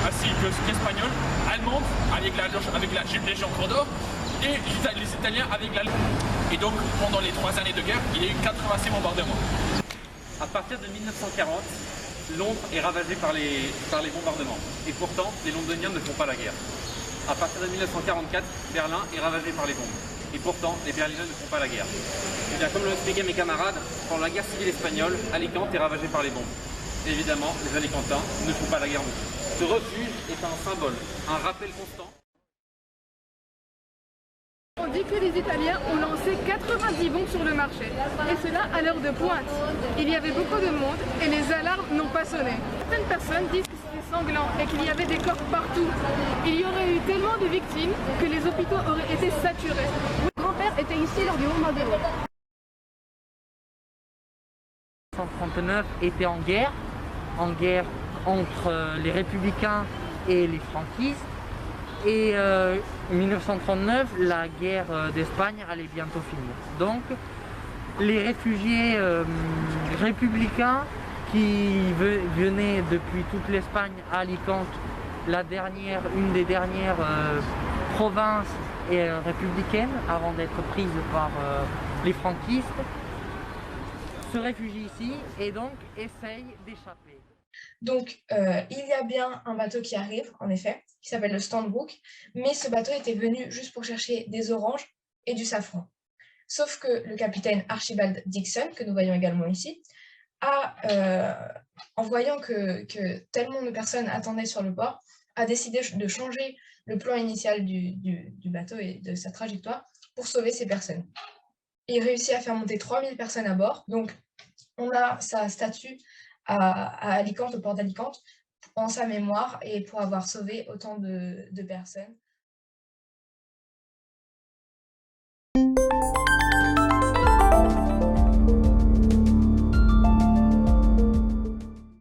ainsi que l'espagnol, allemande avec la Légion d'Or et les Italiens avec la... Et donc pendant les 3 années de guerre, il y a eu 86 bombardements. À partir de 1940, Londres est ravagée par les bombardements. Et pourtant, les Londoniens ne font pas la guerre. À partir de 1944, Berlin est ravagé par les bombes. Et pourtant, les Berlinois ne font pas la guerre. Et bien, comme l'ont expliqué mes camarades, pendant la guerre civile espagnole, Alicante est ravagée par les bombes. Et évidemment, les Alicantins ne font pas la guerre non plus. Ce refuge est un symbole, un rappel constant. On dit que les Italiens ont lancé 90 bombes sur le marché, et cela à l'heure de pointe. Il y avait beaucoup de monde et les alarmes n'ont pas sonné. Certaines personnes disent que c'était sanglant et qu'il y avait des corps partout. Il y aurait eu tellement de victimes que les hôpitaux auraient été saturés. Mon grand-père était ici lors du bombardement. 1939 était en guerre entre les républicains et les franquistes. Et 1939, la guerre d'Espagne allait bientôt finir. Donc, les réfugiés républicains qui venaient depuis toute l'Espagne à Alicante, une des dernières provinces républicaines avant d'être prise par les franquistes, se réfugient ici et donc essayent d'échapper. Donc, il y a bien un bateau qui arrive, en effet, qui s'appelle le Stanbrook, mais ce bateau était venu juste pour chercher des oranges et du safran. Sauf que le capitaine Archibald Dixon, que nous voyons également ici, en voyant que tellement de personnes attendaient sur le port, a décidé de changer le plan initial du bateau et de sa trajectoire pour sauver ces personnes. Il réussit à faire monter 3000 personnes à bord, donc on a sa statue à Alicante, au port d'Alicante, en sa mémoire et pour avoir sauvé autant de personnes.